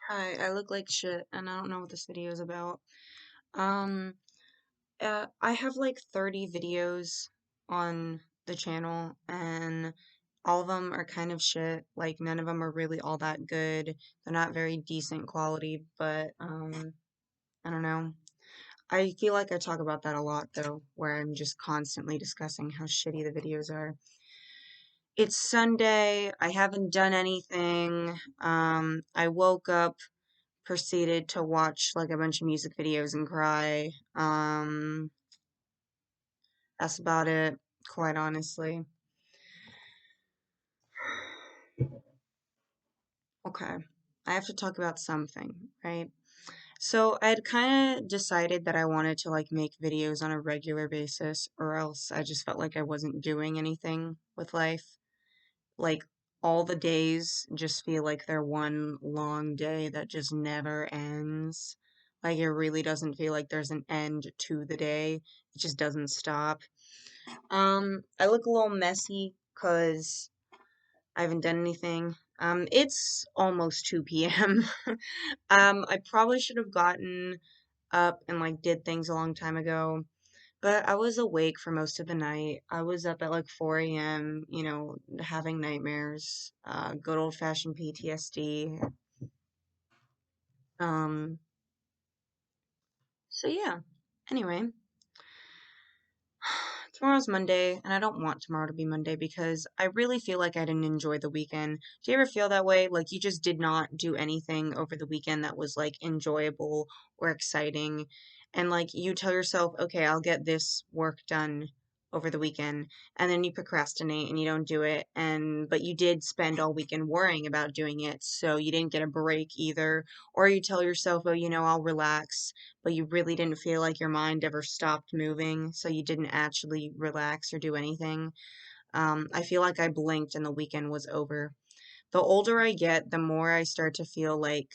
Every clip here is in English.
Hi, I look like shit and I don't know what this video is about. Um, I have like 30 videos on the channel and all of them are kind of shit. Like none of them are really all that good. They're not very decent quality, but I don't know. I feel like I talk about that a lot though, where I'm just constantly discussing how shitty the videos are. It's Sunday. I haven't done anything. I woke up, proceeded to watch like a bunch of music videos and cry. That's about it, quite honestly. Okay, I have to talk about something, right? So I had kind of decided that I wanted to like make videos on a regular basis, or else I just felt like I wasn't doing anything with life. Like all the days just feel like they're one long day that just never ends. Like it really doesn't feel like there's an end to the day. It just doesn't stop. I look a little messy because I haven't done anything. It's almost 2 p.m. I probably should have gotten up and like did things a long time ago, but I was awake for most of the night. I was up at like 4 a.m., having nightmares, good old-fashioned PTSD. Um, so yeah. Anyway, tomorrow's Monday, and I don't want tomorrow to be Monday because I really feel like I didn't enjoy the weekend. Do you ever feel that way? Like you just did not do anything over the weekend that was like enjoyable or exciting, and like you tell yourself, okay, I'll get this work done over the weekend, and then you procrastinate and you don't do it, and but you did spend all weekend worrying about doing it, so you didn't get a break either. Or you tell yourself, oh, I'll relax, but you really didn't feel like your mind ever stopped moving, so you didn't actually relax or do anything. I feel like I blinked and the weekend was over. The older I get, the more I start to feel like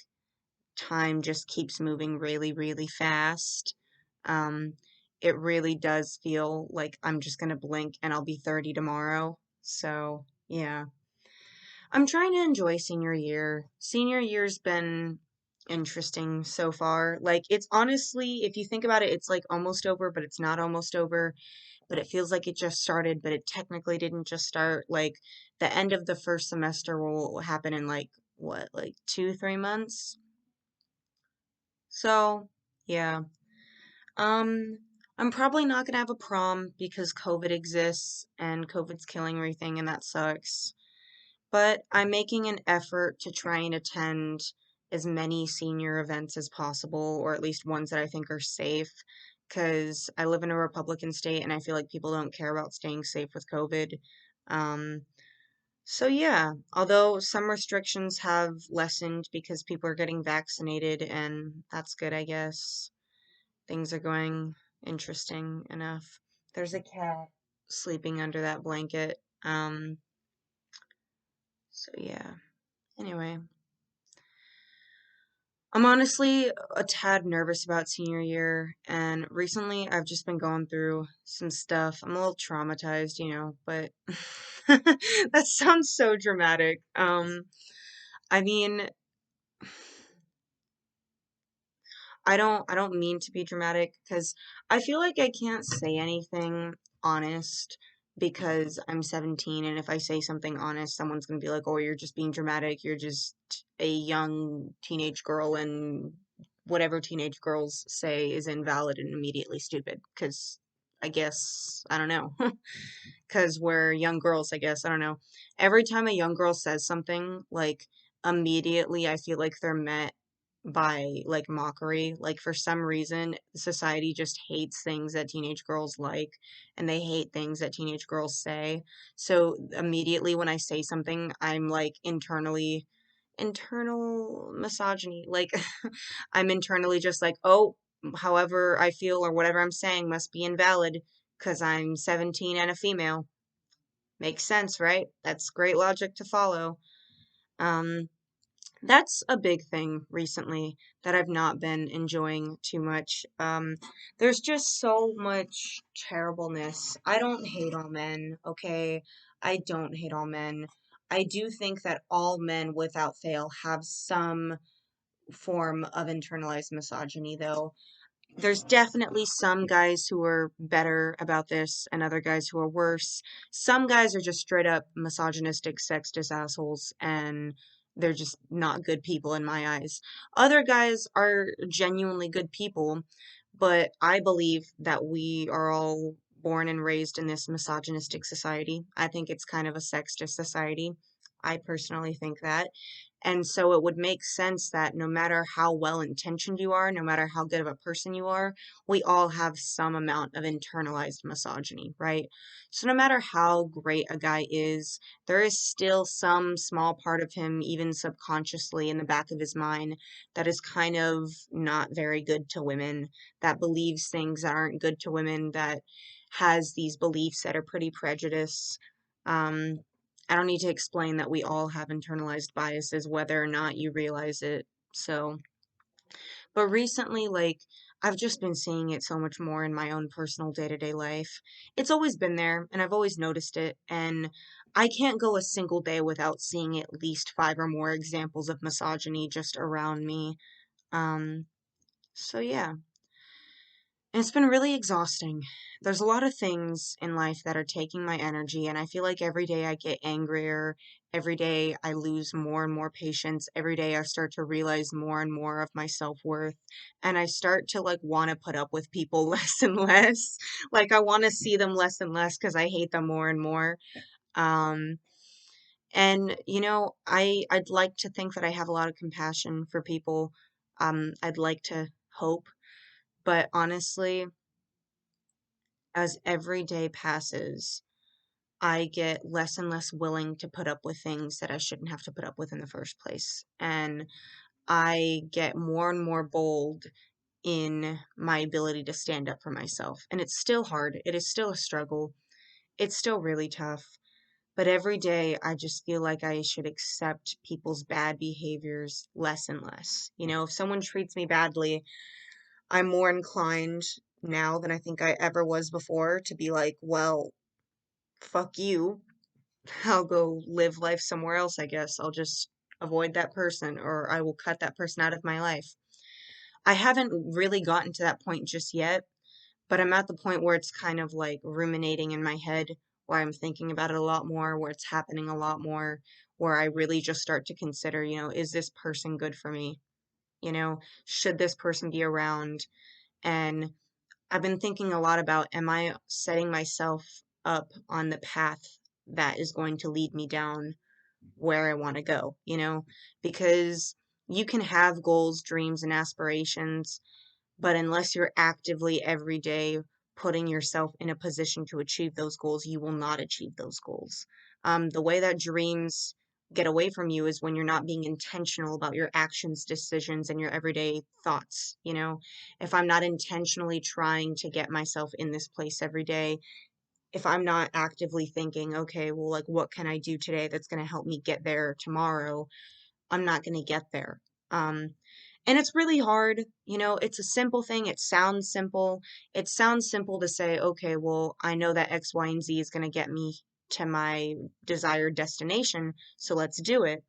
time just keeps moving really, really fast. Um, it really does feel like I'm just gonna blink and I'll be 30 tomorrow. So, yeah. I'm trying to enjoy senior year. Senior year's been interesting so far. Like, it's honestly, if you think about it, it's like almost over, but it's not almost over. But it feels like it just started, but it technically didn't just start. Like, the end of the first semester will happen in like, what, like 2, 3 months? So, yeah. Um, I'm probably not gonna have a prom because COVID exists and COVID's killing everything, and that sucks. But I'm making an effort to try and attend as many senior events as possible, or at least ones that I think are safe, because I live in a Republican state and I feel like people don't care about staying safe with COVID. Um, so yeah, although some restrictions have lessened because people are getting vaccinated, and that's good, I guess. Things are going interesting enough. There's a cat sleeping under that blanket. So yeah. Anyway. I'm honestly a tad nervous about senior year, and recently I've just been going through some stuff. I'm a little traumatized, but that sounds so dramatic. I mean, I don't mean to be dramatic because I feel like I can't say anything honest because I'm 17, and if I say something honest, someone's gonna be like, "Oh, you're just being dramatic. You're just a young teenage girl, and whatever teenage girls say is invalid and immediately stupid." Because I guess I don't know. Because we're young girls, I guess. I don't know. Every time a young girl says something, like immediately I feel like they're met by like mockery. Like for some reason, society just hates things that teenage girls like, and they hate things that teenage girls say. So immediately when I say something, I'm like internal misogyny. Like I'm internally just like, oh, however I feel or whatever I'm saying must be invalid because I'm 17 and a female. Makes sense, right? That's great logic to follow. Um, that's a big thing recently that I've not been enjoying too much. There's just so much terribleness. I don't hate all men, okay? I don't hate all men. I do think that all men without fail have some form of internalized misogyny, though. There's definitely some guys who are better about this and other guys who are worse. Some guys are just straight up misogynistic, sexist assholes, and they're just not good people in my eyes. Other guys are genuinely good people, but I believe that we are all born and raised in this misogynistic society. I think it's kind of a sexist society. I personally think that. And so it would make sense that no matter how well intentioned you are, no matter how good of a person you are, we all have some amount of internalized misogyny, right? So no matter how great a guy is, there is still some small part of him, even subconsciously in the back of his mind, that is kind of not very good to women, that believes things that aren't good to women, that has these beliefs that are pretty prejudiced. Um, I don't need to explain that we all have internalized biases, whether or not you realize it. So, but recently, like, I've just been seeing it so much more in my own personal day-to-day life. It's always been there, and I've always noticed it, and I can't go a single day without seeing at least five or more examples of misogyny just around me. Um, so yeah. And it's been really exhausting. There's a lot of things in life that are taking my energy, and I feel like every day I get angrier. Every day I lose more and more patience. Every day I start to realize more and more of my self-worth. And I start to like want to put up with people less and less. Like I want to see them less and less because I hate them more and more. Um, and I'd like to think that I have a lot of compassion for people. I'd like to hope, but honestly, as every day passes, I get less and less willing to put up with things that I shouldn't have to put up with in the first place. And I get more and more bold in my ability to stand up for myself. And it's still hard. It is still a struggle. It's still really tough. But every day I just feel like I should accept people's bad behaviors less and less. If someone treats me badly, I'm more inclined now than I think I ever was before to be like, well, fuck you. I'll go live life somewhere else, I guess. I'll just avoid that person or I will cut that person out of my life. I haven't really gotten to that point just yet, but I'm at the point where it's kind of like ruminating in my head, where I'm thinking about it a lot more, where it's happening a lot more, where I really just start to consider, is this person good for me? Should this person be around? And I've been thinking a lot about, am I setting myself up on the path that is going to lead me down where I want to go, because you can have goals, dreams, and aspirations, but unless you're actively every day putting yourself in a position to achieve those goals, you will not achieve those goals. The way that dreams get away from you is when you're not being intentional about your actions, decisions, and your everyday thoughts. If I'm not intentionally trying to get myself in this place every day, if I'm not actively thinking, okay, well, like, what can I do today that's going to help me get there tomorrow? I'm not going to get there. Um, and it's really hard. It's a simple thing. It sounds simple. It sounds simple to say, okay, well, I know that X, Y, and Z is going to get me to my desired destination, so let's do it.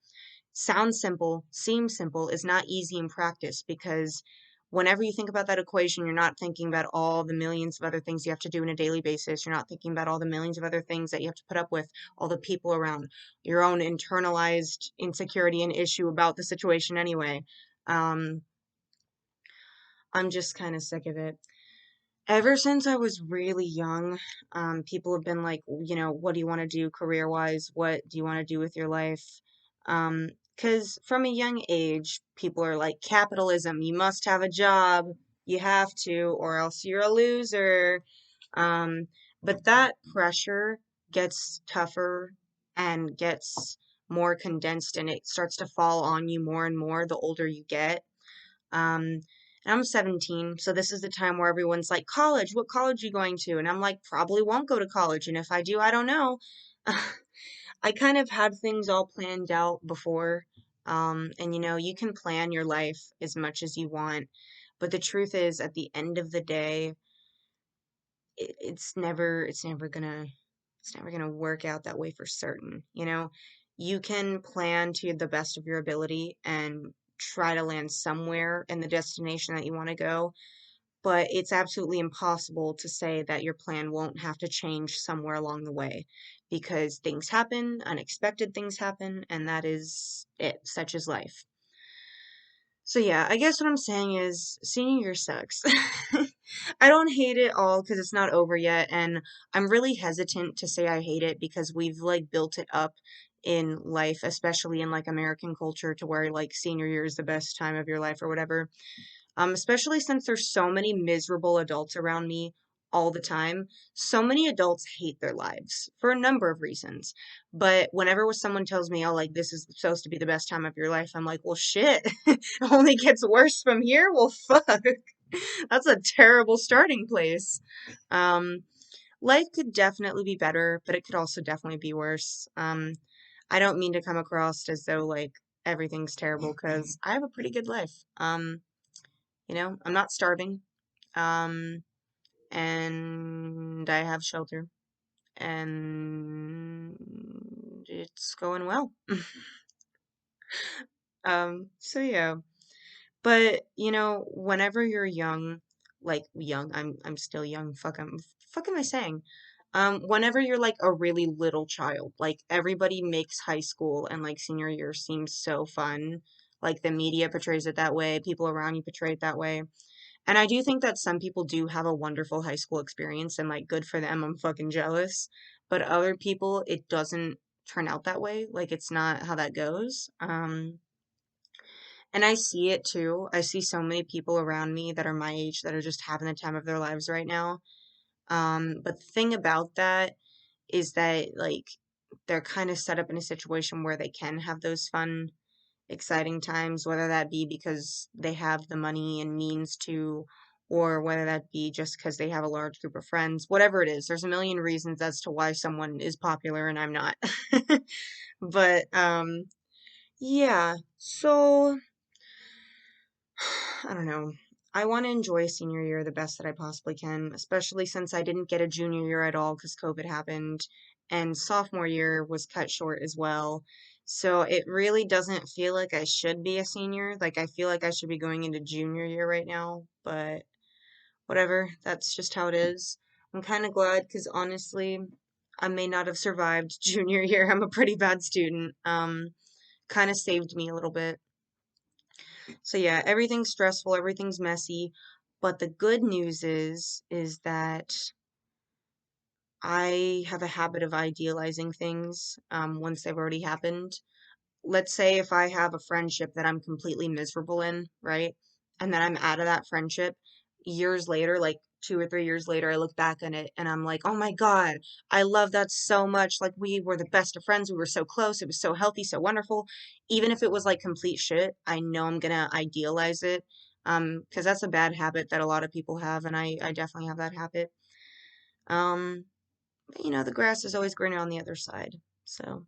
Sounds simple, seems simple, is not easy in practice because whenever you think about that equation, you're not thinking about all the millions of other things you have to do on a daily basis. You're not thinking about all the millions of other things that you have to put up with, all the people around, your own internalized insecurity and issue about the situation anyway. Um, I'm just kind of sick of it. Ever since I was really young, people have been like, what do you want to do career-wise? What do you want to do with your life? Because from a young age, people are like, capitalism, you must have a job, you have to, or else you're a loser. Um, but that pressure gets tougher and gets more condensed, and it starts to fall on you more and more the older you get. And I'm 17, so this is the time where everyone's like, college, what college are you going to? And I'm like, probably won't go to college, and if I do, I don't know. I kind of had things all planned out before. And you can plan your life as much as you want, but the truth is, at the end of the day, it's never gonna work out that way for certain. You can plan to the best of your ability and try to land somewhere in the destination that you want to go, but it's absolutely impossible to say that your plan won't have to change somewhere along the way because things happen, unexpected things happen, and that is it. Such is life. So yeah, I guess what I'm saying is senior year sucks. I don't hate it all because it's not over yet, and I'm really hesitant to say I hate it because we've like built it up in life, especially in like American culture, to where like senior year is the best time of your life or whatever. Especially since there's so many miserable adults around me all the time. So many adults hate their lives for a number of reasons. But whenever someone tells me, oh, like, this is supposed to be the best time of your life, I'm like, well, shit, it only gets worse from here? Well, fuck. That's a terrible starting place. Um, Life could definitely be better, but it could also definitely be worse. I don't mean to come across as though, like, everything's terrible because I have a pretty good life. I'm not starving. Um, and I have shelter and it's going well. So yeah. But, whenever you're young, like young, I'm still young. Fuck am I saying? Whenever you're like a really little child, like everybody makes high school and like senior year seems so fun. Like the media portrays it that way, people around you portray it that way. And I do think that some people do have a wonderful high school experience and like good for them. I'm fucking jealous. But other people, it doesn't turn out that way. Like it's not how that goes. And I see it too. I see so many people around me that are my age that are just having the time of their lives right now. But the thing about that is that like they're kind of set up in a situation where they can have those fun exciting times, whether that be because they have the money and means to, or whether that be just because they have a large group of friends, whatever it is. There's a million reasons as to why someone is popular and I'm not. But yeah, so I don't know. I want to enjoy senior year the best that I possibly can, especially since I didn't get a junior year at all because COVID happened, and sophomore year was cut short as well. So it really doesn't feel like I should be a senior. Like I feel like I should be going into junior year right now, but whatever. That's just how it is. I'm kind of glad because honestly, I may not have survived junior year. I'm a pretty bad student. Kind of saved me a little bit. So yeah, everything's stressful, everything's messy, but the good news is that I have a habit of idealizing things once they've already happened. Let's say if I have a friendship that I'm completely miserable in, right? And then I'm out of that friendship years later, like 2 or 3 years later, I look back on it and I'm like, oh my God, I love that so much. Like we were the best of friends. We were so close. It was so healthy, so wonderful. Even if it was like complete shit, I know I'm gonna idealize it. Because that's a bad habit that a lot of people have, and I definitely have that habit. Um, but the grass is always greener on the other side. So,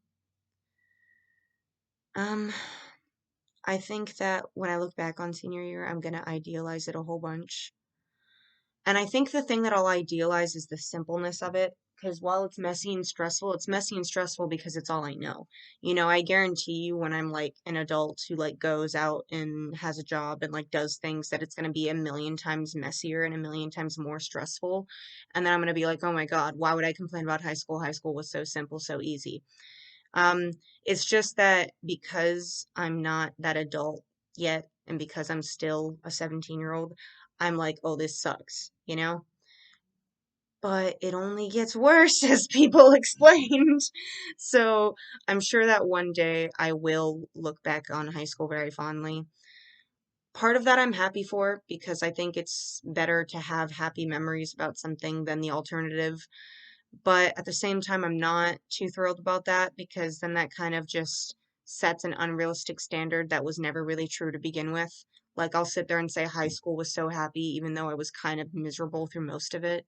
um, I think that when I look back on senior year, I'm gonna idealize it a whole bunch. And I think the thing that I'll idealize is the simpleness of it. Because while it's messy and stressful because it's all I know. I guarantee you when I'm like an adult who like goes out and has a job and like does things that it's going to be a million times messier and a million times more stressful. And then I'm going to be like, oh my God, why would I complain about high school? High school was so simple, so easy. Um, it's just that because I'm not that adult yet, and because I'm still a 17-year-old, I'm like, oh, this sucks, you know? But it only gets worse, as people explained. So I'm sure that one day I will look back on high school very fondly. Part of that I'm happy for because I think it's better to have happy memories about something than the alternative. But at the same time, I'm not too thrilled about that because then that kind of just sets an unrealistic standard that was never really true to begin with. Like, I'll sit there and say high school was so happy, even though I was kind of miserable through most of it.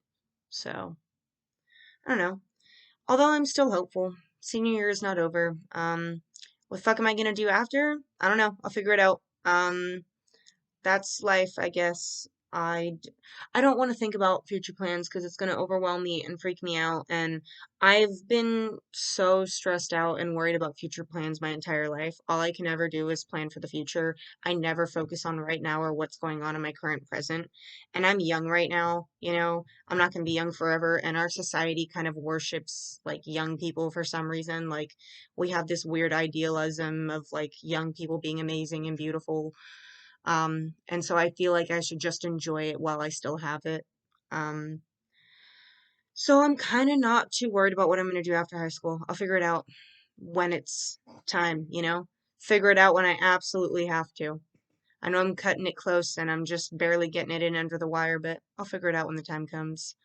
So, I don't know. Although I'm still hopeful. Senior year is not over. What the fuck am I gonna do after? I don't know. I'll figure it out. That's life, I guess. I d- I don't want to think about future plans because it's going to overwhelm me and freak me out. And I've been so stressed out and worried about future plans my entire life. All I can ever do is plan for the future. I never focus on right now or what's going on in my current present. And I'm young right now, I'm not going to be young forever. And our society kind of worships like young people for some reason. Like we have this weird idealism of like young people being amazing and beautiful, and so I feel like I should just enjoy it while I still have it. Um, so I'm kind of not too worried about what I'm going to do after high school. I'll figure it out when it's time. Figure it out when I absolutely have to. I know I'm cutting it close and I'm just barely getting it in under the wire, but I'll figure it out when the time comes.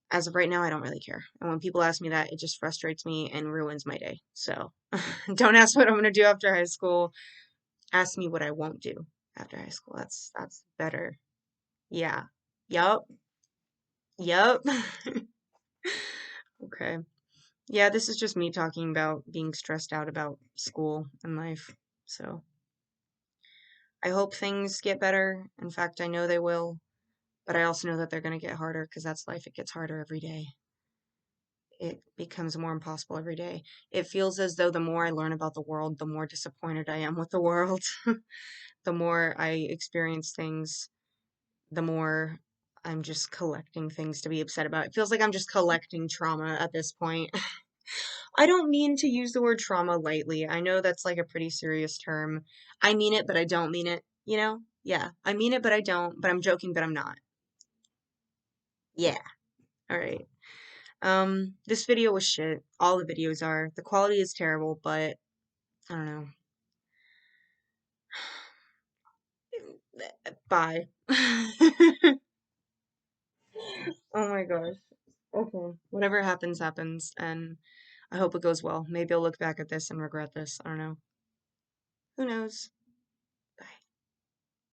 As of right now, I don't really care. And when people ask me that, it just frustrates me and ruins my day. So don't ask what I'm going to do after high school. Ask me what I won't do after high school. That's better. Yeah. Yup. Yup. Okay. Yeah, this is just me talking about being stressed out about school and life. So I hope things get better. In fact, I know they will, but I also know that they're going to get harder because that's life. It gets harder every day. It becomes more impossible every day. It feels as though the more I learn about the world, the more disappointed I am with the world. The more I experience things, the more I'm just collecting things to be upset about. It feels like I'm just collecting trauma at this point. I don't mean to use the word trauma lightly. I know that's like a pretty serious term. I mean it, but I don't mean it, you know? Yeah, I mean it, but I don't, but I'm joking, but I'm not. Yeah, all right. This video was shit. All the videos are. The quality is terrible, but I don't know. Bye. Oh my gosh. Okay. Whatever happens, happens, and I hope it goes well. Maybe I'll look back at this and regret this. I don't know. Who knows?